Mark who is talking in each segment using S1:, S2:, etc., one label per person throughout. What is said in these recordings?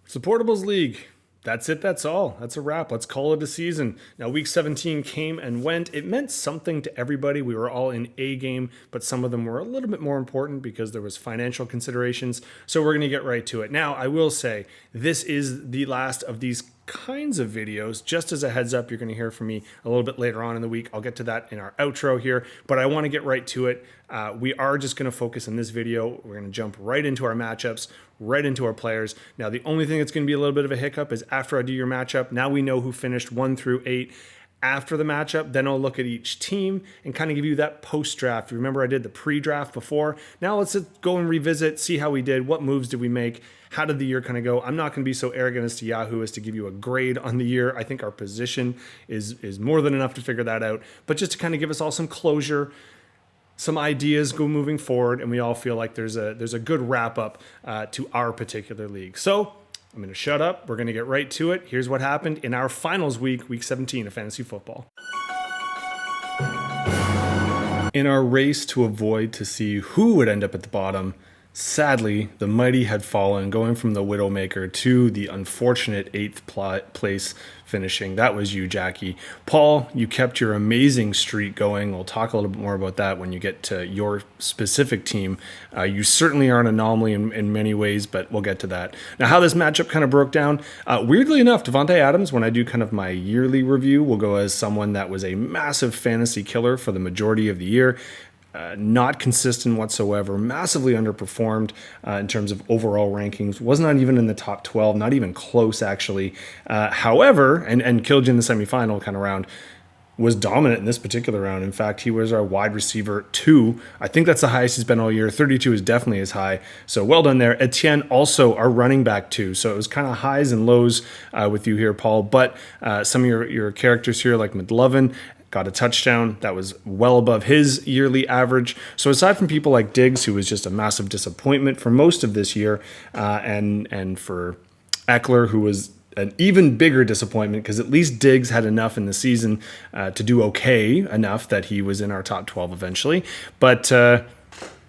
S1: Supportables League. That's it. That's all. That's a wrap. Let's call it a season. Now, week 17 came and went. It meant something to everybody. We were all in a game, but some of them were a little bit more important because there was financial considerations. So we're going to get right to it. Now, I will say this is the last of these kinds of videos. Just as a heads up, you're going to hear from me a little bit later on in the week. I'll get to that in our outro here, but I want to get right to it. We are just going to focus in this video. We're going to jump right into our matchups, right into our players. Now, the only thing that's going to be a little bit of a hiccup is after I do your matchup, now we know who finished 1 through 8. After the matchup, then I'll look at each team and kind of give you that post-draft. Remember, I did the pre-draft before. Now let's go and revisit, see how we did, what moves did we make, how did the year kind of go. I'm not going to be so arrogant as to Yahoo as to give you a grade on the year. I think our position is more than enough to figure that out. But just to kind of give us all some closure, some ideas go moving forward, and we all feel like there's a good wrap-up to our particular league. So I'm going to shut up. We're going to get right to it. Here's what happened in our finals week, week 17 of fantasy football. In our race to avoid to see who would end up at the bottom, sadly, the mighty had fallen, going from the Widowmaker to the unfortunate 8th place finishing. That was you, Jackie. Paul, you kept your amazing streak going. We'll talk a little bit more about that when you get to your specific team. You certainly are an anomaly in many ways, but we'll get to that. Now, how this matchup kind of broke down, weirdly enough, Devontae Adams, when I do kind of my yearly review, will go as someone that was a massive fantasy killer for the majority of the year. Not consistent whatsoever, massively underperformed in terms of overall rankings, was not even in the top 12, not even close actually. However, and killed you in the semifinal kind of round, was dominant in this particular round. In fact, he was our wide receiver 2. I think that's the highest he's been all year. 32 is definitely as high. So well done there. Etienne also our running back 2. So it was kind of highs and lows with you here, Paul. But some of your characters here like McLovin got a touchdown that was well above his yearly average. So aside from people like Diggs, who was just a massive disappointment for most of this year, and for Eckler, who was an even bigger disappointment because at least Diggs had enough in the season to do okay enough that he was in our top 12 eventually. But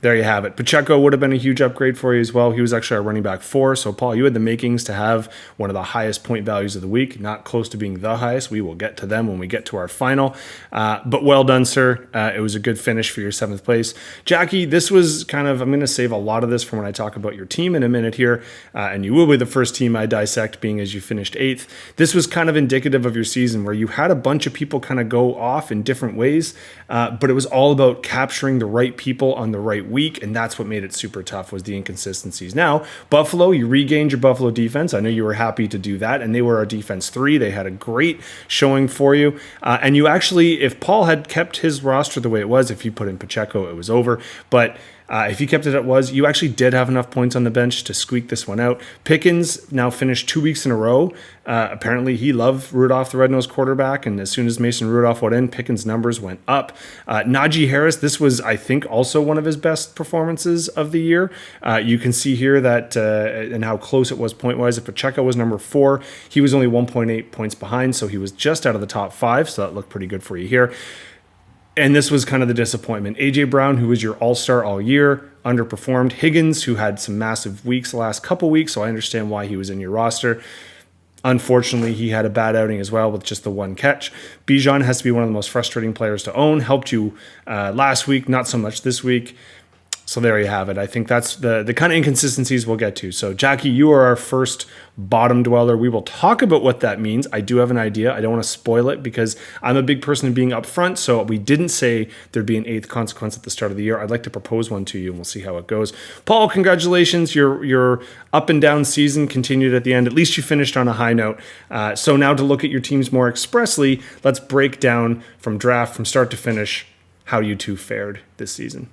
S1: there you have it. Pacheco would have been a huge upgrade for you as well. He was actually our running back 4. So, Paul, you had the makings to have one of the highest point values of the week, not close to being the highest. We will get to them when we get to our final. But well done, sir. It was a good finish for your 7th place. Jackie, this was kind of, I'm going to save a lot of this for when I talk about your team in a minute here. And you will be the first team I dissect, being as you finished 8th. This was kind of indicative of your season where you had a bunch of people kind of go off in different ways. But it was all about capturing the right people on the right week, and that's what made it super tough, was the inconsistencies. Now, Buffalo, you regained your Buffalo defense. I know you were happy to do that, and they were our defense 3. They had a great showing for you, and you actually, if Paul had kept his roster the way it was, if you put in Pacheco, it was over, but if you kept it as it was, you actually did have enough points on the bench to squeak this one out. Pickens now finished 2 weeks in a row. Apparently, he loved Rudolph, the red-nosed quarterback, and as soon as Mason Rudolph went in, Pickens' numbers went up. Najee Harris, this was, I think, also one of his best performances of the year. You can see here that and how close it was point-wise. If Pacheco was number 4, he was only 1.8 points behind, so he was just out of the top 5, so that looked pretty good for you here. And this was kind of the disappointment. A.J. Brown, who was your all-star all year, underperformed. Higgins, who had some massive weeks the last couple weeks, so I understand why he was in your roster. Unfortunately, he had a bad outing as well with just the 1 catch. Bijan has to be one of the most frustrating players to own. Helped you last week, not so much this week. So there you have it. I think that's the kind of inconsistencies we'll get to. So, Jackie, you are our first bottom dweller. We will talk about what that means. I do have an idea. I don't want to spoil it because I'm a big person in being upfront. So we didn't say there'd be an 8th consequence at the start of the year. I'd like to propose one to you, and we'll see how it goes. Paul, congratulations. Your up and down season continued at the end. At least you finished on a high note. So now to look at your teams more expressly, let's break down from draft, from start to finish, how you two fared this season.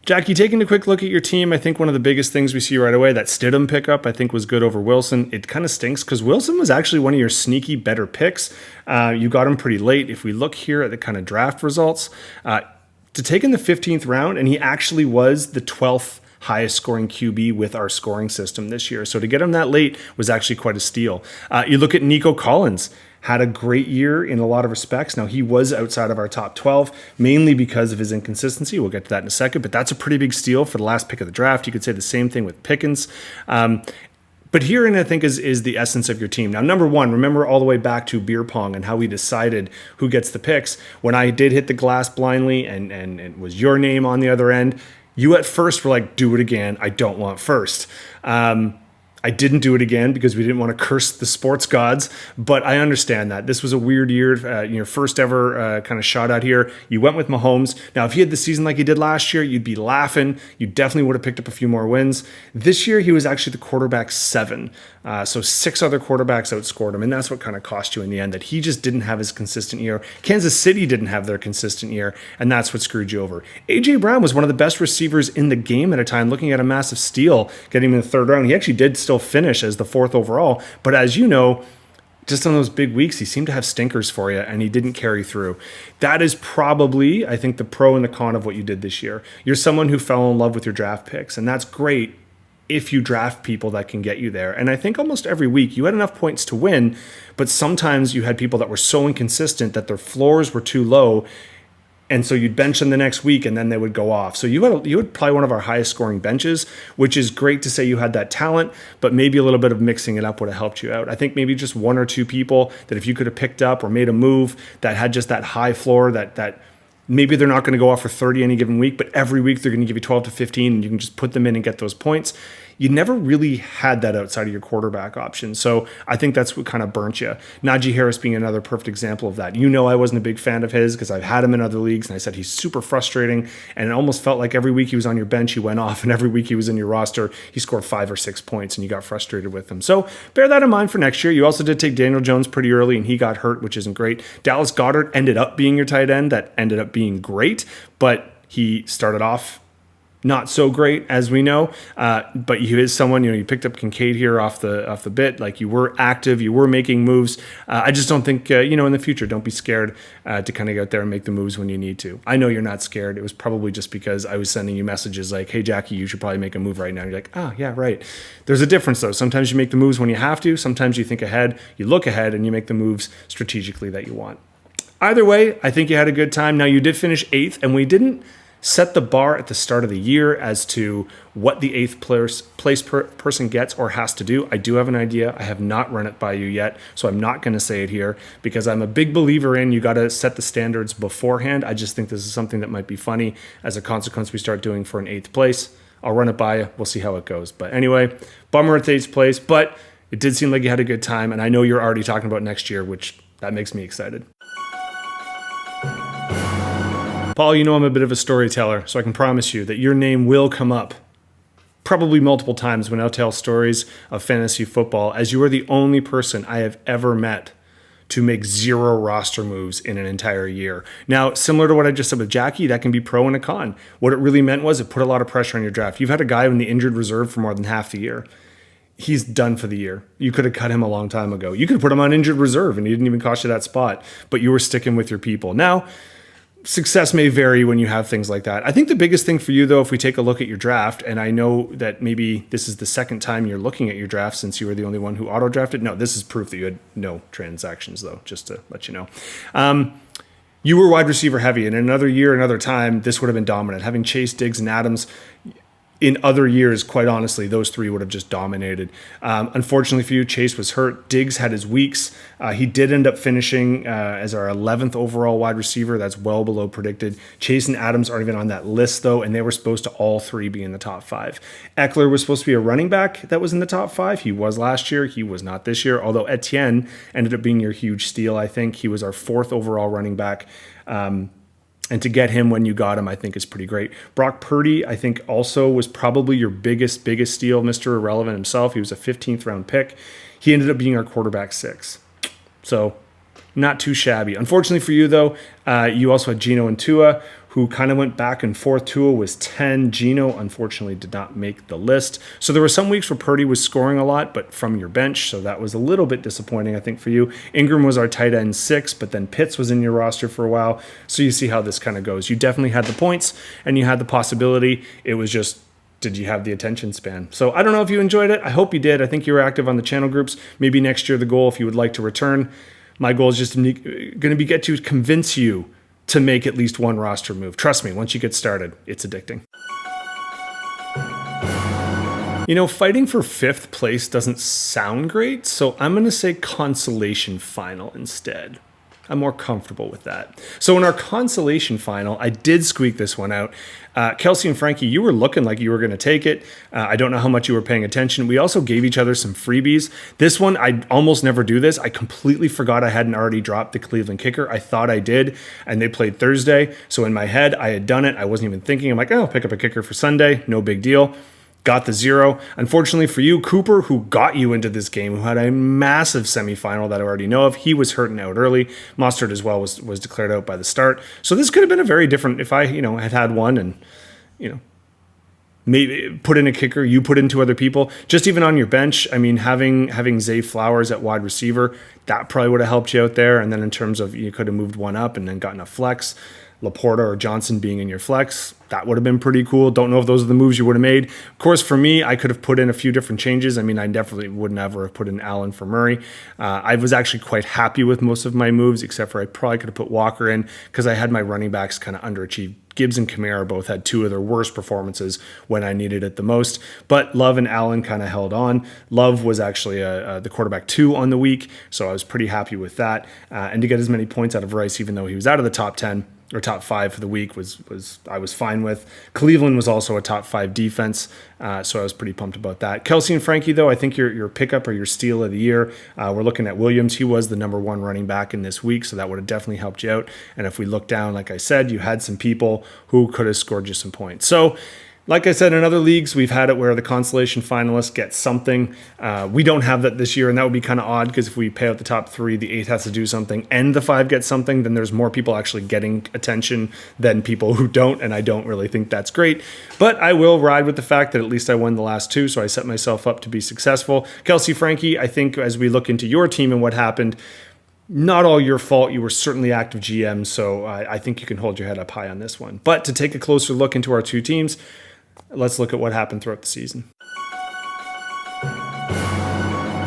S1: Jackie, taking a quick look at your team, I think one of the biggest things we see right away, that Stidham pickup, I think was good over Wilson. It kind of stinks because Wilson was actually one of your sneaky better picks. You got him pretty late. If we look here at the kind of draft results, to take in the 15th round, and he actually was the 12th highest scoring QB with our scoring system this year. So to get him that late was actually quite a steal. You look at Nico Collins. had a great year in a lot of respects. Now, he was outside of our top 12, mainly because of his inconsistency. We'll get to that in a second, but that's a pretty big steal for the last pick of the draft. You could say the same thing with Pickens. But herein, I think, is the essence of your team. Now, number one, remember all the way back to beer pong and how we decided who gets the picks. When I did hit the glass blindly and it was your name on the other end, you at first were like, do it again. I don't want first. I didn't do it again because we didn't want to curse the sports gods, but I understand that. This was a weird year, your first ever kind of shot out here. You went with Mahomes. Now, if he had the season like he did last year, you'd be laughing. You definitely would have picked up a few more wins. This year, he was actually the quarterback 7. So 6 other quarterbacks outscored him, and that's what kind of cost you in the end, that he just didn't have his consistent year. Kansas City didn't have their consistent year, and that's what screwed you over. A.J. Brown was one of the best receivers in the game at a time, looking at a massive steal, getting him in the 3rd round. He actually did still finish as the 4th overall, but as you know, just on those big weeks, he seemed to have stinkers for you, and he didn't carry through. That is probably, I think, the pro and the con of what you did this year. You're someone who fell in love with your draft picks, and that's great if you draft people that can get you there. And I think almost every week you had enough points to win, but sometimes you had people that were so inconsistent that their floors were too low, and so you'd bench them the next week and then they would go off. So you had probably one of our highest scoring benches, which is great to say you had that talent, but maybe a little bit of mixing it up would have helped you out. I think maybe just 1 or 2 people that if you could have picked up or made a move that had just that high floor, that maybe they're not going to go off for 30 any given week, but every week they're going to give you 12 to 15 and you can just put them in and get those points. You never really had that outside of your quarterback option. So I think that's what kind of burnt you. Najee Harris being another perfect example of that. You know, I wasn't a big fan of his because I've had him in other leagues and I said he's super frustrating, and it almost felt like every week he was on your bench, he went off, and every week he was in your roster, he scored 5 or 6 points and you got frustrated with him. So bear that in mind for next year. You also did take Daniel Jones pretty early and he got hurt, which isn't great. Dallas Goedert ended up being your tight end. That ended up being great, but he started off not so great, as we know, but he is someone, you picked up Kincaid here off the bit. Like, you were active, you were making moves. I just don't think, in the future, don't be scared to kind of go out there and make the moves when you need to. I know you're not scared. It was probably just because I was sending you messages like, hey, Jackie, you should probably make a move right now. You're like, oh, yeah, right. There's a difference, though. Sometimes you make the moves when you have to. Sometimes you think ahead, you look ahead, and you make the moves strategically that you want. Either way, I think you had a good time. Now, you did finish 8th, and we didn't set the bar at the start of the year as to what the 8th place person gets or has to do. I do have an idea. I have not run it by you yet, so I'm not going to say it here because I'm a big believer in you got to set the standards beforehand. I just think this is something that might be funny as a consequence we start doing for an 8th place. I'll run it by you. We'll see how it goes. But anyway, bummer at the 8th place, but it did seem like you had a good time, and I know you're already talking about next year, which that makes me excited. Paul, you know I'm a bit of a storyteller, so I can promise you that your name will come up probably multiple times when I'll tell stories of fantasy football, as you are the only person I have ever met to make 0 roster moves in an entire year. Now, similar to what I just said with Jackie, that can be pro and a con. What it really meant was it put a lot of pressure on your draft. You've had a guy in the injured reserve for more than half the year. He's done for the year. You could have cut him a long time ago. You could have put him on injured reserve and he didn't even cost you that spot, but you were sticking with your people. Now, success may vary when you have things like that. I think the biggest thing for you, though, if we take a look at your draft, and I know that maybe this is the second time you're looking at your draft since you were the only one who auto-drafted. No, this is proof that you had no transactions, though, just to let you know. You were wide receiver heavy, and in another year, another time, this would have been dominant. Having Chase, Diggs, and Adams in other years, quite honestly, those 3 would have just dominated. Unfortunately for you, Chase was hurt. Diggs had his weeks. He did end up finishing as our 11th overall wide receiver. That's well below predicted. Chase and Adams aren't even on that list, though, and they were supposed to all 3 be in the top 5. Eckler was supposed to be a running back that was in the top 5. He was last year. He was not this year, although Etienne ended up being your huge steal, I think. He was our 4th overall running back. And to get him when you got him, I think is pretty great. Brock Purdy, I think, also was probably your biggest steal, Mr. Irrelevant himself. He was a 15th round pick. He ended up being our quarterback 6. So not too shabby. Unfortunately for you, though, you also had Geno and Tua, who kind of went back and forth. Tua was 10. Geno, unfortunately, did not make the list. So there were some weeks where Purdy was scoring a lot, but from your bench, so that was a little bit disappointing, I think, for you. Ingram was our tight end 6, but then Pitts was in your roster for a while. So you see how this kind of goes. You definitely had the points, and you had the possibility. It was just, did you have the attention span? So I don't know if you enjoyed it. I hope you did. I think you were active on the channel groups. Maybe next year the goal, if you would like to return, My goal is just going to be get to convince you to make at least one roster move. Trust me, once you get started, it's addicting. Fighting for 5th place doesn't sound great, so I'm going to say consolation final instead. I'm more comfortable with that. So in our consolation final, I did squeak this one out. Kelsey and Frankie, you were looking like you were going to take it. I don't know how much you were paying attention. We also gave each other some freebies. This one, I almost never do this. I completely forgot I hadn't already dropped the Cleveland kicker. I thought I did, and they played Thursday. So in my head, I had done it. I wasn't even thinking. I'm like, I'll pick up a kicker for Sunday. No big deal. Got the 0. Unfortunately for you, Cooper, who got you into this game, who had a massive semifinal that I already know of, he was hurting out early. Mostert as well was declared out by the start. So this could have been a very different, if I, had one and, maybe put in a kicker, you put in 2 other people, just even on your bench. I mean, having Zay Flowers at wide receiver, that probably would have helped you out there. And then in terms of, you could have moved one up and then gotten a flex. Laporta or Johnson being in your flex, that would have been pretty cool. Don't know if those are the moves you would have made. Of course, for me, I could have put in a few different changes. I mean, I definitely would never have put in Allen for Murray. I was actually quite happy with most of my moves, except for I probably could have put Walker in because I had my running backs kind of underachieved. Gibbs and Kamara both had 2 of their worst performances when I needed it the most. But Love and Allen kind of held on. Love was actually the quarterback 2 on the week, so I was pretty happy with that. And to get as many points out of Rice, even though he was out of the top 10, or top 5 for the week I was fine with. Cleveland was also a top 5 defense, so I was pretty pumped about that. Kelsey and Frankie, though, I think your pickup or your steal of the year, we're looking at Williams. He was the number 1 running back in this week, so that would have definitely helped you out. And if we look down, like I said, you had some people who could have scored you some points. So like I said, in other leagues, we've had it where the consolation finalists get something. We don't have that this year, and that would be kind of odd because if we pay out the top 3, the 8th has to do something, and the 5 gets something, then there's more people actually getting attention than people who don't, and I don't really think that's great. But I will ride with the fact that at least I won the last 2, so I set myself up to be successful. Kelsey, Frankie, I think as we look into your team and what happened, not all your fault. You were certainly active GM, so I think you can hold your head up high on this one. But to take a closer look into our 2 teams, let's look at what happened throughout the season.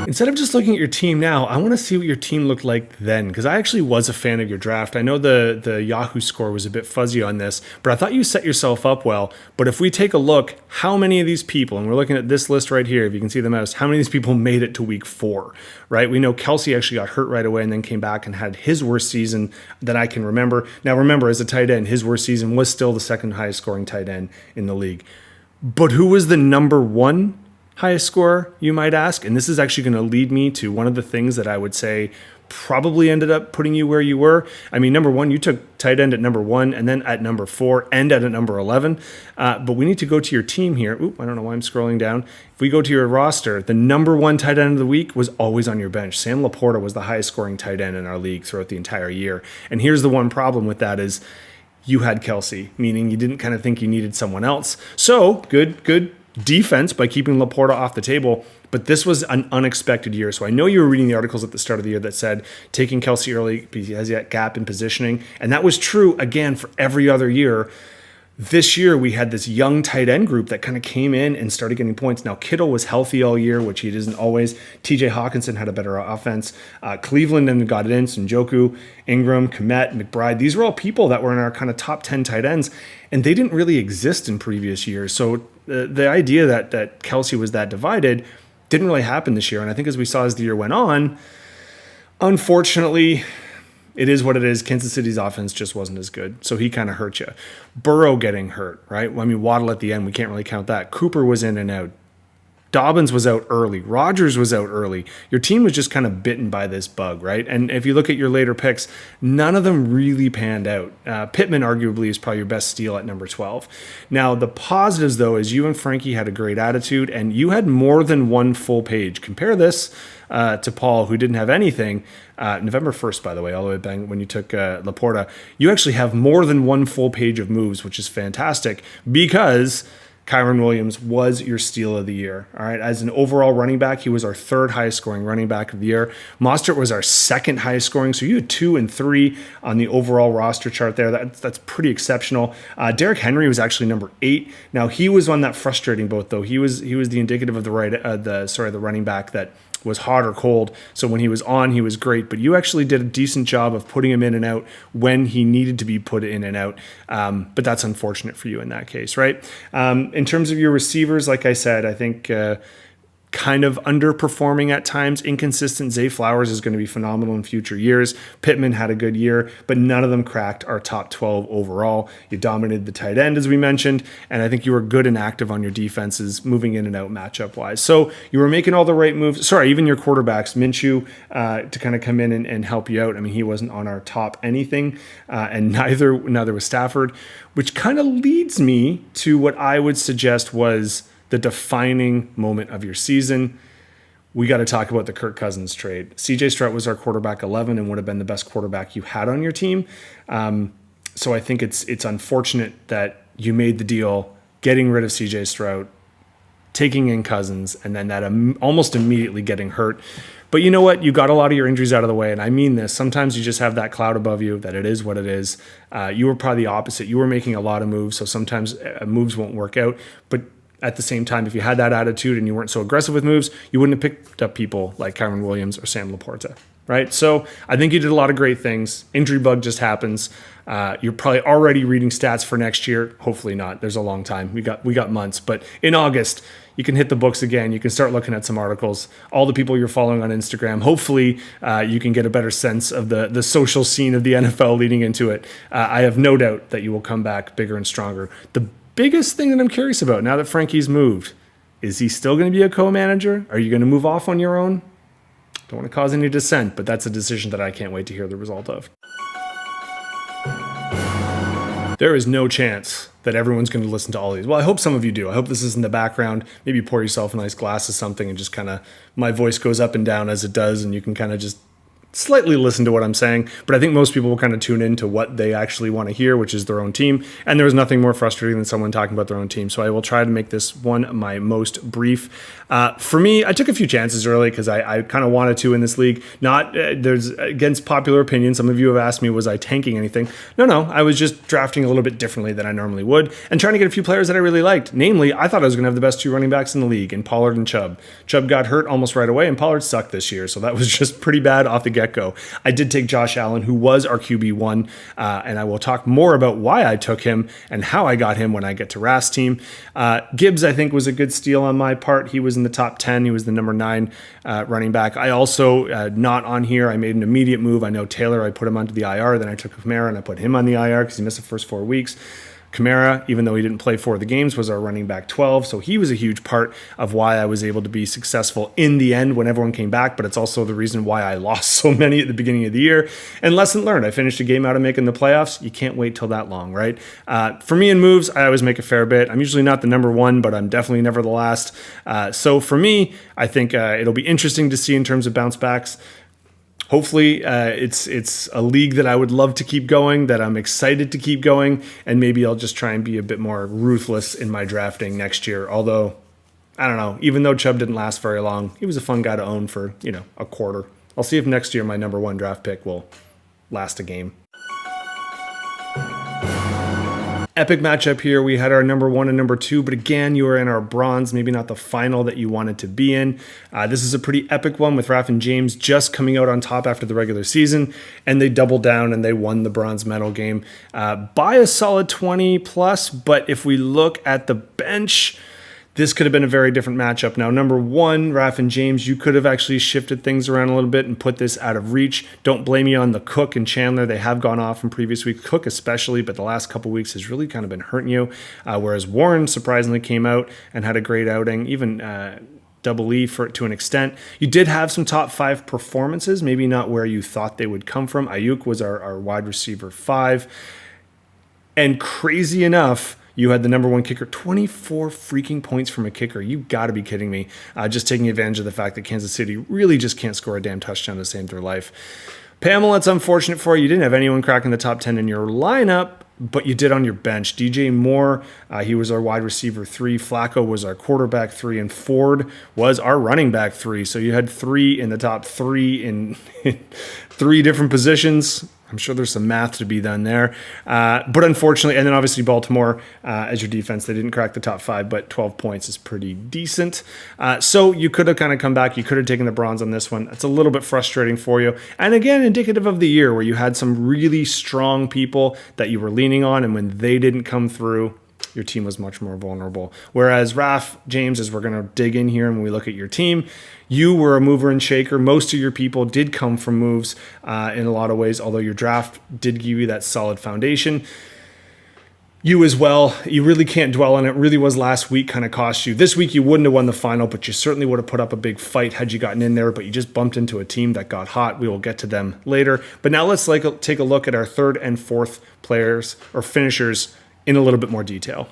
S1: Instead of just looking at your team now, I want to see what your team looked like then, because I actually was a fan of your draft. I know the Yahoo score was a bit fuzzy on this, but I thought you set yourself up well. But if we take a look, how many of these people, and we're looking at this list right here, if you can see the mouse, how many of these people made it to week 4, right? We know Kelsey actually got hurt right away and then came back and had his worst season that I can remember. Now remember, as a tight end, his worst season was still the 2nd highest scoring tight end in the league. But who was the number 1 highest scorer, you might ask? And this is actually going to lead me to one of the things that I would say probably ended up putting you where you were. I mean, number 1, you took tight end at number 1 and then at number 4 and at number 11. But we need to go to your team here. Oop, I don't know why I'm scrolling down. If we go to your roster, the number 1 tight end of the week was always on your bench. Sam Laporta was the highest scoring tight end in our league throughout the entire year. And here's the one problem with that is you had Kelsey, meaning you didn't kind of think you needed someone else. So good defense by keeping Laporta off the table. But this was an unexpected year. So I know you were reading the articles at the start of the year that said taking Kelsey early because he has that gap in positioning. And that was true, again, for every other year. This year, we had this young tight end group that kind of came in and started getting points. Now, Kittle was healthy all year, which he isn't always. TJ Hawkinson had a better offense. Cleveland then got it in. Njoku, Ingram, Kmet, McBride. These were all people that were in our kind of top 10 tight ends, and they didn't really exist in previous years. So the idea that Kelsey was that divided didn't really happen this year. And I think as we saw as the year went on, unfortunately, it is what it is. Kansas City's offense just wasn't as good, so he kind of hurt you. Burrow getting hurt, right? I mean, Waddle at the end, we can't really count that. Cooper was in and out. Dobbins was out early. Rodgers was out early. Your team was just kind of bitten by this bug, right? And if you look at your later picks, none of them really panned out. Pittman arguably is probably your best steal at number 12. Now, the positives, though, is you and Frankie had a great attitude, and you had more than one full page. Compare this to Paul, who didn't have anything. November 1st, by the way, all the way back when you took Laporta. You actually have more than one full page of moves, which is fantastic because Kyron Williams was your steal of the year. All right. As an overall running back, he was our 3rd highest scoring running back of the year. Mostert was our 2nd highest scoring. So you had 2 and 3 on the overall roster chart there. That's pretty exceptional. Derrick Henry was actually number 8. Now he was on that frustrating boat though. He was the indicative of the running back that was hot or cold. So when he was on, he was great. But you actually did a decent job of putting him in and out when he needed to be put in and out. But that's unfortunate for you in that case, right? In terms of your receivers, like I said, I think kind of underperforming at times, inconsistent. Zay Flowers is going to be phenomenal in future years. Pittman had a good year, but none of them cracked our top 12 overall. You dominated the tight end, as we mentioned, and I think you were good and active on your defenses, moving in and out matchup wise. So you were making all the right moves. Sorry, even your quarterbacks, Minshew, to kind of come in and help you out. I mean, he wasn't on our top anything, and neither was Stafford, which kind of leads me to what I would suggest was the defining moment of your season. We got to talk about the Kirk Cousins trade. CJ Stroud was our quarterback 11 and would have been the best quarterback you had on your team. So I think it's unfortunate that you made the deal, getting rid of CJ Stroud, taking in Cousins, and then that almost immediately getting hurt. But you know what? You got a lot of your injuries out of the way, and I mean this. Sometimes you just have that cloud above you that it is what it is. You were probably the opposite. You were making a lot of moves, so sometimes moves won't work out. But at the same time, if you had that attitude and you weren't so aggressive with moves, you wouldn't have picked up people like Kyron Williams or Sam Laporta, right? So I think you did a lot of great things. Injury bug just happens. You're probably already reading stats for next year. Hopefully not. There's a long time. We got months. But in August, you can hit the books again. You can start looking at some articles. All the people you're following on Instagram. Hopefully, you can get a better sense of the social scene of the NFL leading into it. I have no doubt that you will come back bigger and stronger. The biggest thing that I'm curious about now that Frankie's moved, is he still going to be a co-manager? Are you going to move off on your own? Don't want to cause any dissent, but that's a decision that I can't wait to hear the result of. There is no chance that everyone's going to listen to all these. Well, I hope some of you do. I hope this is in the background. Maybe pour yourself a nice glass of something and just kind of, my voice goes up and down as it does, and you can kind of just slightly listen to what I'm saying, but I think most people will kind of tune in to what they actually want to hear, which is their own team. And there is nothing more frustrating than someone talking about their own team. So I will try to make this one my most brief. For me, I took a few chances early because I kind of wanted to in this league. Not there's against popular opinion. Some of you have asked me, was I tanking anything? No, I was just drafting a little bit differently than I normally would and trying to get a few players that I really liked. Namely, I thought I was going to have the best two running backs in the league in Pollard and Chubb. Chubb got hurt almost right away, and Pollard sucked this year. So that was just pretty bad off the get-go. I did take Josh Allen, who was our QB1, and I will talk more about why I took him and how I got him when I get to Rath's team. Gibbs, I think, was a good steal on my part. He was in the top 10. He was the number 9 running back. I also, not on here, I made an immediate move. I know Taylor, I put him onto the IR. Then I took Kamara and I put him on the IR because he missed the first 4 weeks. Kamara, even though he didn't play 4 of the games, was our running back 12. So he was a huge part of why I was able to be successful in the end when everyone came back. But it's also the reason why I lost so many at the beginning of the year. And lesson learned, I finished a game out of making the playoffs. You can't wait till that long, right? For me in moves, I always make a fair bit. I'm usually not the number 1, but I'm definitely never the last. So for me, I think it'll be interesting to see in terms of bounce backs. Hopefully, it's a league that I would love to keep going, that I'm excited to keep going, and maybe I'll just try and be a bit more ruthless in my drafting next year. Although, I don't know, even though Chubb didn't last very long, he was a fun guy to own for, a quarter. I'll see if next year my number 1 draft pick will last a game. Epic matchup here. We had our number 1 and number 2, but again, you were in our bronze, maybe not the final that you wanted to be in. This is a pretty epic one with Raph and James just coming out on top after the regular season, and they doubled down and they won the bronze medal game by a solid 20 plus. But if we look at the bench, this could have been a very different matchup. Now, number 1, Raph and James, you could have actually shifted things around a little bit and put this out of reach. Don't blame me on the Cook and Chandler. They have gone off from previous weeks, Cook especially, but the last couple weeks has really kind of been hurting you. Whereas Warren surprisingly came out and had a great outing, even Double E to an extent. You did have some top 5 performances, maybe not where you thought they would come from. Ayuk was our wide receiver 5. And crazy enough, you had the number 1 kicker, 24 freaking points from a kicker. You got to be kidding me. Just taking advantage of the fact that Kansas City really just can't score a damn touchdown to save their life. Pamela, it's unfortunate for you. You didn't have anyone cracking the top 10 in your lineup, but you did on your bench. DJ Moore, he was our wide receiver 3. Flacco was our quarterback 3. And Ford was our running back 3. So you had 3 in the top 3 in 3 different positions. I'm sure there's some math to be done there. But unfortunately, and then obviously Baltimore as your defense, they didn't crack the top 5, but 12 points is pretty decent. So you could have kind of come back. You could have taken the bronze on this one. It's a little bit frustrating for you. And again, indicative of the year where you had some really strong people that you were leaning on, and when they didn't come through, your team was much more vulnerable. Whereas Raf, James, as we're going to dig in here and when we look at your team, you were a mover and shaker. Most of your people did come from moves in a lot of ways, although your draft did give you that solid foundation. You as well, you really can't dwell on it. It really was last week kind of cost you. This week you wouldn't have won the final, but you certainly would have put up a big fight had you gotten in there, but you just bumped into a team that got hot. We will get to them later. But now let's take a look at our third and fourth players or finishers in a little bit more detail.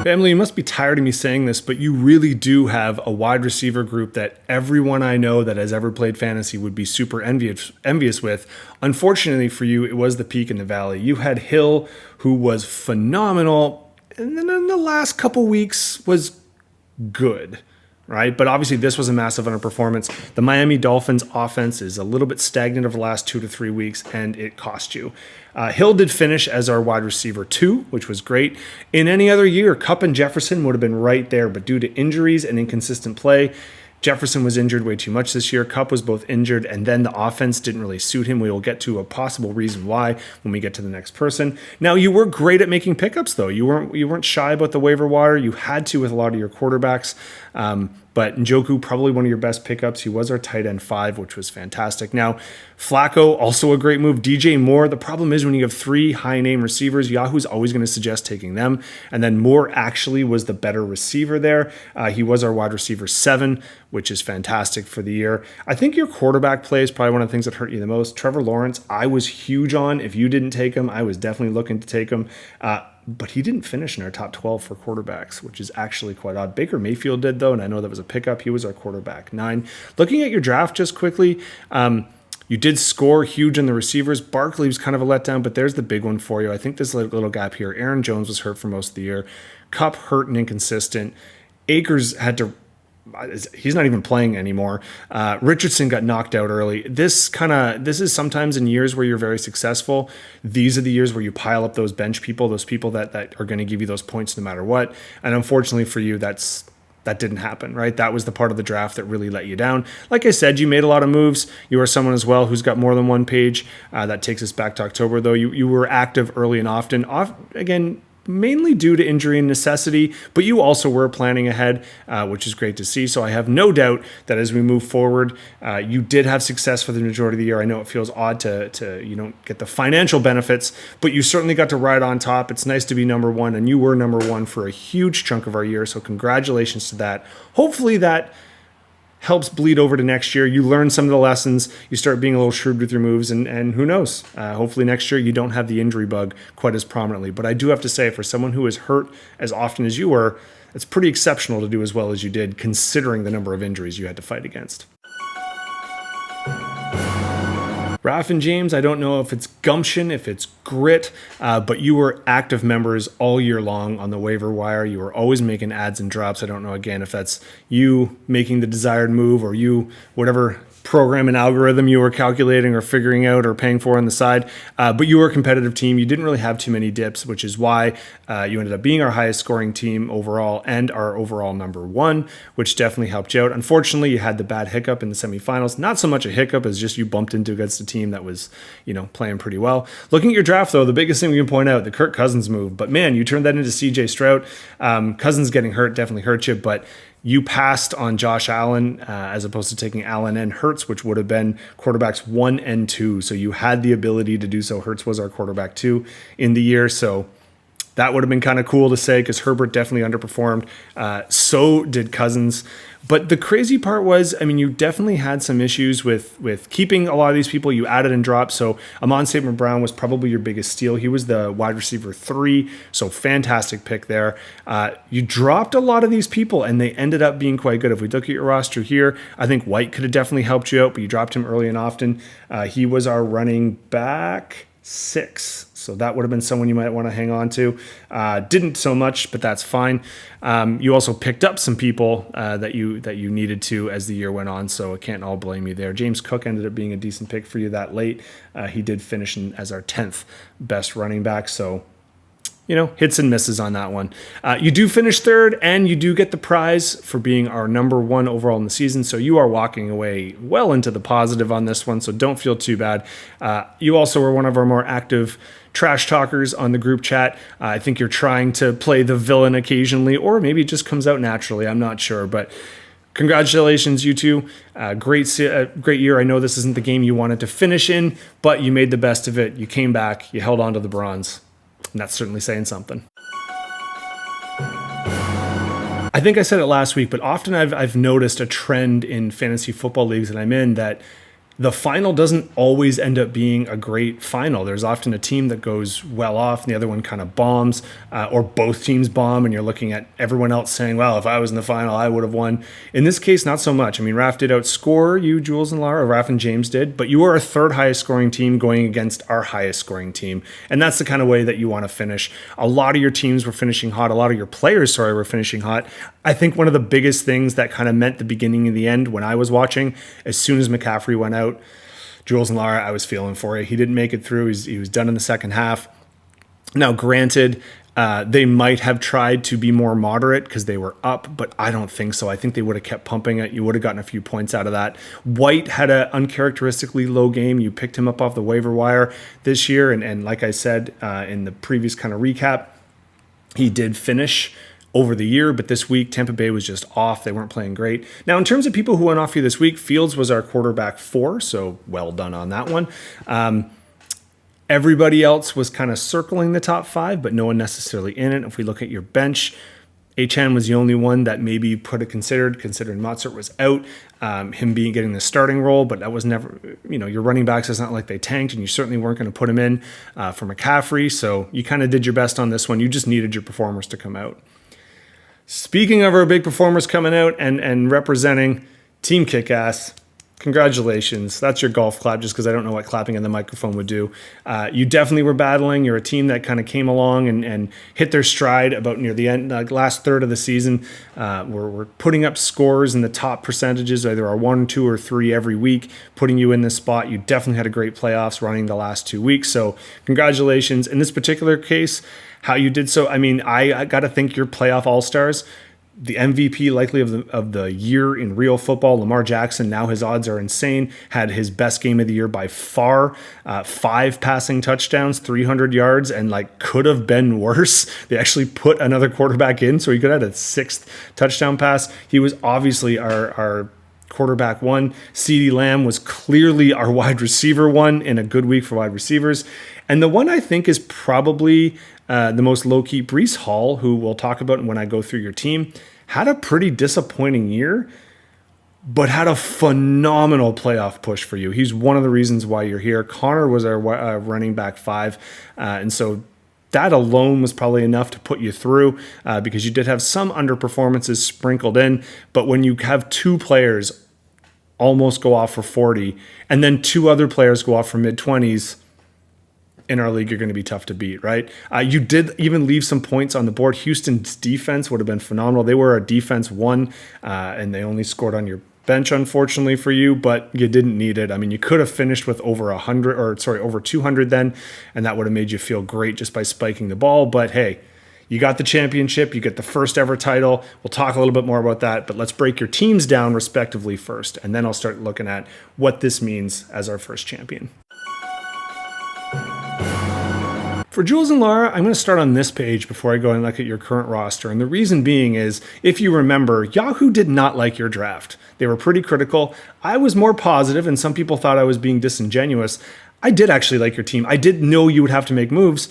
S1: Family, you must be tired of me saying this, but you really do have a wide receiver group that everyone I know that has ever played fantasy would be super envious with. Unfortunately for you, it was the peak in the valley. You had Hill, who was phenomenal, and then in the last couple weeks was good. Right? But obviously this was a massive underperformance. The Miami Dolphins offense is a little bit stagnant over the last 2 to 3 weeks, and it cost you. Hill did finish as our wide receiver 2, which was great. In any other year, Kupp and Jefferson would have been right there, but due to injuries and inconsistent play, Jefferson was injured way too much this year. Kupp was both injured, and then the offense didn't really suit him. We will get to a possible reason why when we get to the next person. Now, you were great at making pickups, though. You weren't shy about the waiver wire. You had to with a lot of your quarterbacks. But Njoku, probably one of your best pickups. He was our tight end 5, which was fantastic. Now, Flacco, also a great move. DJ Moore, the problem is when you have 3 high-name receivers, Yahoo's always going to suggest taking them. And then Moore actually was the better receiver there. He was our wide receiver 7, which is fantastic for the year. I think your quarterback play is probably one of the things that hurt you the most. Trevor Lawrence, I was huge on. If you didn't take him, I was definitely looking to take him. But he didn't finish in our top 12 for quarterbacks, which is actually quite odd. Baker Mayfield did, though, and I know that was a pickup. He was our quarterback 9. Looking at your draft just quickly, you did score huge in the receivers. Barkley was kind of a letdown, but there's the big one for you. I think there's a little gap here. Aaron Jones was hurt for most of the year. Kupp hurt and inconsistent. Akers had to... He's not even playing anymore. Richardson got knocked out early. This is sometimes in years where you're very successful. These are the years where you pile up those bench people, those people that are going to give you those points no matter what. And unfortunately for you, that didn't happen, right? That was the part of the draft that really let you down. Like I said, you made a lot of moves. You are someone as well who's got more than one page. That takes us back to October, though. You were active early and often. Again, mainly due to injury and necessity, but you also were planning ahead, which is great to see. So I have no doubt that as we move forward, you did have success for the majority of the year. I know it feels odd to you don't get the financial benefits, but you certainly got to ride on top. It's nice to be number 1, and you were number 1 for a huge chunk of our year. So congratulations to that. Hopefully that helps bleed over to next year. You learn some of the lessons. You start being a little shrewd with your moves, and who knows? Hopefully next year you don't have the injury bug quite as prominently. But I do have to say, for someone who is hurt as often as you were, it's pretty exceptional to do as well as you did, considering the number of injuries you had to fight against. Raf and James, I don't know if it's gumption, if it's grit, but you were active members all year long on the waiver wire. You were always making adds and drops. I don't know, again, if that's you making the desired move or you, whatever program and algorithm you were calculating or figuring out or paying for on the side. But you were a competitive team. You didn't really have too many dips, which is why you ended up being our highest scoring team overall and our overall number 1, which definitely helped you out. Unfortunately, you had the bad hiccup in the semifinals. Not so much a hiccup as just you bumped into against a team that was, playing pretty well. Looking at your draft, though, the biggest thing we can point out, the Kirk Cousins move. But man, you turned that into CJ Stroud. Cousins getting hurt definitely hurt you, but you passed on Josh Allen as opposed to taking Allen and Hurts, which would have been quarterbacks 1 and 2. So you had the ability to do so. Hurts was our quarterback 2 in the year. So that would have been kind of cool to say because Herbert definitely underperformed. So did Cousins. But the crazy part was, you definitely had some issues with keeping a lot of these people. You added and dropped. So Amon St. Brown was probably your biggest steal. He was the wide receiver 3. So fantastic pick there. You dropped a lot of these people and they ended up being quite good. If we look at your roster here, I think White could have definitely helped you out, but you dropped him early and often. He was our running back 6. So that would have been someone you might want to hang on to. Didn't so much, but that's fine. You also picked up some people that you needed to as the year went on, so I can't all blame you there. James Cook ended up being a decent pick for you that late. He did finish as our 10th best running back, so hits and misses on that one. You do finish third, and you do get the prize for being our number 1 overall in the season. So you are walking away well into the positive on this one, so don't feel too bad. You also were one of our more active trash talkers on the group chat. I think you're trying to play the villain occasionally, or maybe it just comes out naturally. I'm not sure, but congratulations, you two. Great year. I know this isn't the game you wanted to finish in, but you made the best of it. You came back. You held on to the bronze. And that's certainly saying something. I think I said it last week, but often I've noticed a trend in fantasy football leagues that I'm in that the final doesn't always end up being a great final. There's often a team that goes well off and the other one kind of bombs, or both teams bomb, and you're looking at everyone else saying, well, if I was in the final, I would have won. In this case, not so much. I mean, Raph did outscore you, Jules and Lara, or Raph and James did, but you were our 3rd highest scoring team going against our highest scoring team. And that's the kind of way that you want to finish. A lot of your teams were finishing hot. A lot of your players, were finishing hot. I think one of the biggest things that kind of meant the beginning and the end when I was watching, as soon as McCaffrey went out, Jules and Lara, I was feeling for it. He didn't make it through. He was done in the second half. Now, granted, they might have tried to be more moderate because they were up, but I don't think so. I think they would have kept pumping it. You would have gotten a few points out of that. White had an uncharacteristically low game. You picked him up off the waiver wire this year, and like I said in the previous kind of recap, he did finish over the year, but this week Tampa Bay was just off. They weren't playing great. Now, in terms of people who went off you this week, Fields was our quarterback 4, so well done on that one. Everybody else was kind of circling the top 5, but no one necessarily in it. If we look at your bench, Achan was the only one that maybe put it considering Mozart was out, him getting the starting role, but that was never, your running backs, it's not like they tanked, and you certainly weren't going to put him in for McCaffrey, so you kind of did your best on this one. You just needed your performers to come out. Speaking of our big performers coming out and representing Team Kickass, congratulations. That's your golf clap, just because I don't know what clapping in the microphone would do. You definitely were battling. You're a team that kind of came along and hit their stride about near the end, last third of the season. We're putting up scores in the top percentages, either our 1, 2, or 3 every week, putting you in this spot. You definitely had a great playoffs running the last 2 weeks. So congratulations. In this particular case, how you did so, I mean, I got to think your playoff all-stars, the MVP likely of the year in real football, Lamar Jackson, now his odds are insane, had his best game of the year by far, 5 passing touchdowns, 300 yards, and could have been worse. They actually put another quarterback in, so he could have had a 6th touchdown pass. He was obviously our quarterback 1. CeeDee Lamb was clearly our wide receiver 1 in a good week for wide receivers. And the one I think is probably the most low-key, Breece Hall, who we'll talk about when I go through your team, had a pretty disappointing year, but had a phenomenal playoff push for you. He's one of the reasons why you're here. Connor was our running back 5, and so that alone was probably enough to put you through because you did have some underperformances sprinkled in, but when you have 2 players almost go off for 40, and then 2 other players go off for mid-20s, in our league, you're going to be tough to beat, right? You did even leave some points on the board. Houston's defense would have been phenomenal. They were a defense 1, and they only scored on your bench, unfortunately for you, but you didn't need it. I mean, you could have finished with over 200 then, and that would have made you feel great just by spiking the ball. But hey, you got the championship. You get the first ever title. We'll talk a little bit more about that, but let's break your teams down respectively first, and then I'll start looking at what this means as our first champion. For Jules and Lara, I'm going to start on this page before I go and look at your current roster. And the reason being is, if you remember, Yahoo did not like your draft. They were pretty critical. I was more positive, and some people thought I was being disingenuous. I did actually like your team. I did know you would have to make moves,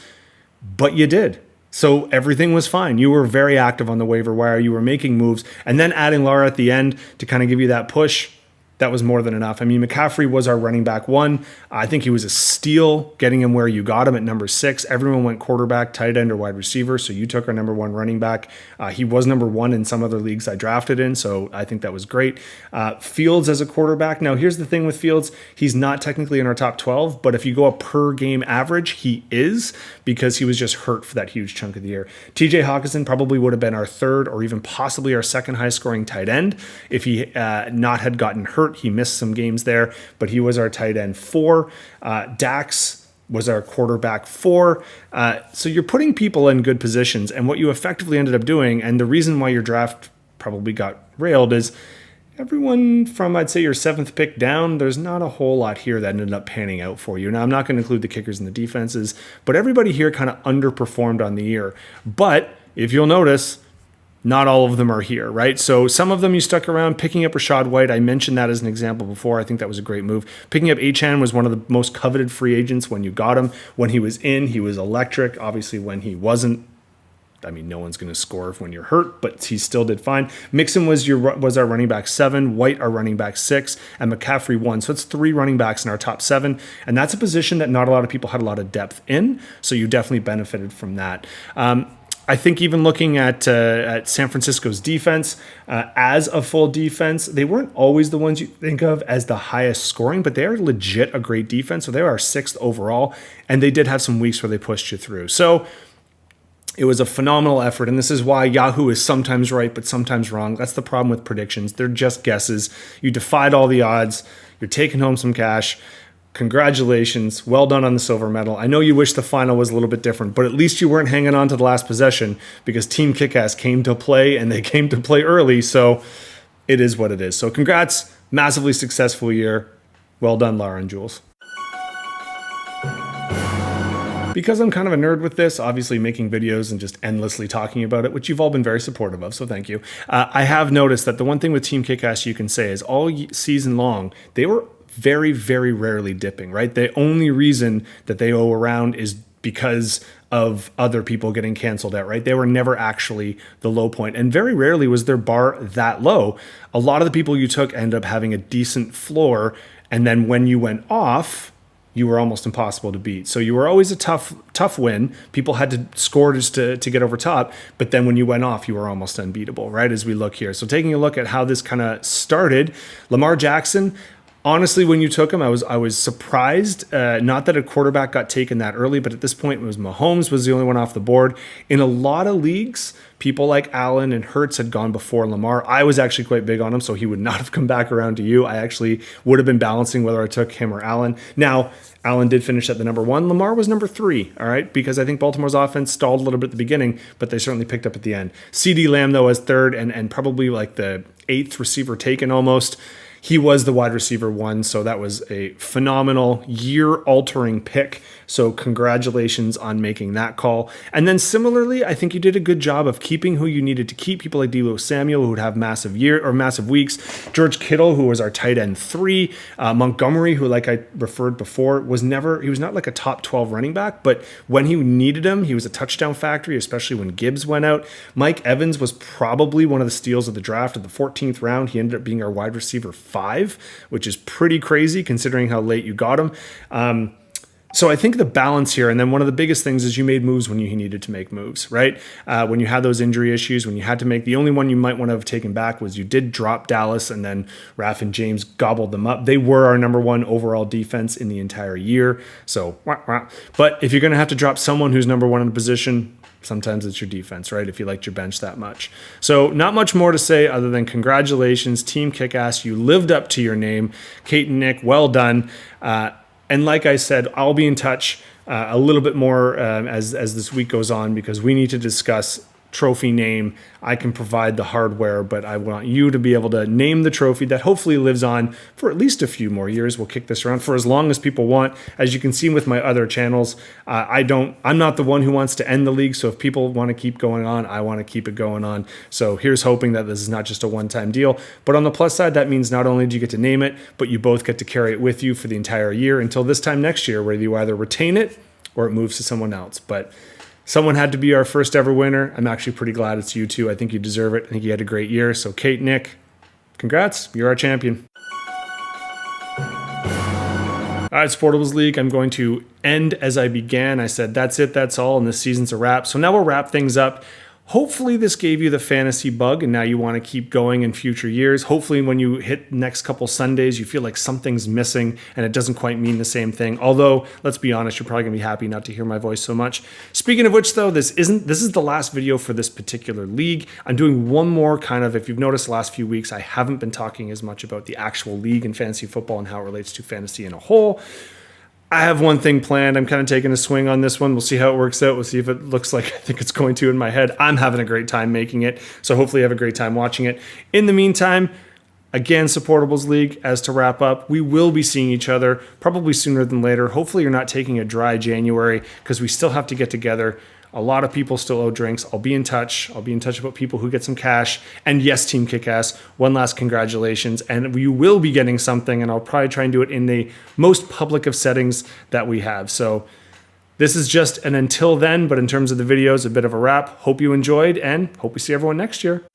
S1: but you did. So everything was fine. You were very active on the waiver wire. You were making moves. And then adding Lara at the end to kind of give you that push, that was more than enough. I mean, McCaffrey was our running back one. I think he was a steal, getting him where you got him at number 6. Everyone went quarterback, tight end, or wide receiver, so you took our number 1 running back. He was number 1 in some other leagues I drafted in, so I think that was great. Fields as a quarterback. Now, here's the thing with Fields. He's not technically in our top 12, but if you go a per game average, he is, because he was just hurt for that huge chunk of the year. TJ Hawkinson probably would have been our 3rd or even possibly our 2nd highest scoring tight end if he not had gotten hurt. He missed some games there, but he was our tight end 4. Dax was our quarterback 4. So you're putting people in good positions, and what you effectively ended up doing, and the reason why your draft probably got railed, is everyone from, I'd say, your 7th pick down, there's not a whole lot here that ended up panning out for you. Now, I'm not going to include the kickers and the defenses, but everybody here kind of underperformed on the year. But if you'll notice, not all of them are here, right? So some of them you stuck around. Picking up Rachaad White, I mentioned that as an example before. I think that was a great move. Picking up Achane was one of the most coveted free agents when you got him. When he was in, he was electric. Obviously, when he wasn't, I mean, no one's going to score when you're hurt, but he still did fine. Mixon was our running back 7, White our running back 6, and McCaffrey 1. So it's 3 running backs in our top 7, and that's a position that not a lot of people had a lot of depth in, so you definitely benefited from that. I think even looking at San Francisco's defense as a full defense, they weren't always the ones you think of as the highest scoring, but they are legit a great defense. So they are 6th overall, and they did have some weeks where they pushed you through. So it was a phenomenal effort, and this is why Yahoo is sometimes right but sometimes wrong. That's the problem with predictions. They're just guesses. You defied all the odds. You're taking home some cash. Congratulations. Well done on the silver medal. I know you wish the final was a little bit different, but at least you weren't hanging on to the last possession, because Team Kickass came to play, and they came to play early, so it is what it is. So congrats. Massively successful year. Well done, Lara and Jules. Because I'm kind of a nerd with this, obviously making videos and just endlessly talking about it, which you've all been very supportive of, so thank you. I have noticed that the one thing with Team Kickass you can say is all season long, they were very, very rarely dipping, right? The only reason that they owe around is because of other people getting canceled out, right? They were never actually the low point, and very rarely was their bar that low. A lot of the people you took end up having a decent floor, and then when you went off, you were almost impossible to beat. So you were always a tough win. People had to score just to get over top. But then when you went off, you were almost unbeatable, right? As we look here. So taking a look at how this kind of started, Lamar Jackson, honestly, when you took him, I was surprised. Not that a quarterback got taken that early, but at this point, it was Mahomes was the only one off the board. In a lot of leagues, people like Allen and Hurts had gone before Lamar. I was actually quite big on him, so he would not have come back around to you. I actually would have been balancing whether I took him or Allen. Now, Allen did finish at the number 1. Lamar was number 3, all right, because I think Baltimore's offense stalled a little bit at the beginning, but they certainly picked up at the end. CeeDee Lamb, though, as 3rd and probably like the 8th receiver taken almost. He was the wide receiver 1, so that was a phenomenal year-altering pick. So congratulations on making that call. And then similarly, I think you did a good job of keeping who you needed to keep. People like Deebo Samuel, who would have massive weeks. George Kittle, who was our tight end 3. Montgomery, who, like I referred before, he was not like a top 12 running back, but when he needed him, he was a touchdown factory, especially when Gibbs went out. Mike Evans was probably one of the steals of the draft at the 14th round. He ended up being our wide receiver 5, which is pretty crazy considering how late you got him. So I think the balance here, and then one of the biggest things is you made moves when you needed to make moves, right? When you had those injury issues, when you had to make, the only one you might want to have taken back was you did drop Dallas, and then Raf and James gobbled them up. They were our number 1 overall defense in the entire year. So, but if you're going to have to drop someone who's number 1 in the position, sometimes it's your defense, right? If you liked your bench that much. So not much more to say other than congratulations, Team Kickass. You lived up to your name. Kate and Nick, well done. And like I said, I'll be in touch a little bit more as this week goes on, because we need to discuss trophy name. I can provide the hardware, but I want you to be able to name the trophy that hopefully lives on for at least a few more years. We'll kick this around for as long as people want. As you can see with my other channels, I'm not the one who wants to end the league. So if people want to keep going on, I want to keep it going on. So here's hoping that this is not just a one-time deal. But on the plus side, that means not only do you get to name it, but you both get to carry it with you for the entire year until this time next year, where you either retain it or it moves to someone else. But someone had to be our first ever winner. I'm actually pretty glad it's you two. I think you deserve it. I think you had a great year. So Kate, Nick, congrats. You're our champion. All right, Supportables League, I'm going to end as I began. I said, that's it, that's all, and this season's a wrap. So now we'll wrap things up. Hopefully this gave you the fantasy bug and now you want to keep going in future years. Hopefully when you hit next couple Sundays, you feel like something's missing and it doesn't quite mean the same thing. Although, let's be honest, you're probably going to be happy not to hear my voice so much. Speaking of which though, this is the last video for this particular league. I'm doing one more kind of, if you've noticed the last few weeks, I haven't been talking as much about the actual league in fantasy football and how it relates to fantasy in a whole. I have one thing planned. I'm kind of taking a swing on this one. We'll see how it works out. We'll see if it looks like I think it's going to in my head. I'm having a great time making it, so hopefully you have a great time watching it. In the meantime, again, Supportables League, as to wrap up, we will be seeing each other probably sooner than later. Hopefully you're not taking a dry January because we still have to get together. A lot of people still owe drinks. I'll be in touch. I'll be in touch about people who get some cash. And yes, Team Kickass, one last congratulations. And you will be getting something, and I'll probably try and do it in the most public of settings that we have. So this is just an until then, but in terms of the videos, a bit of a wrap. Hope you enjoyed, and hope we see everyone next year.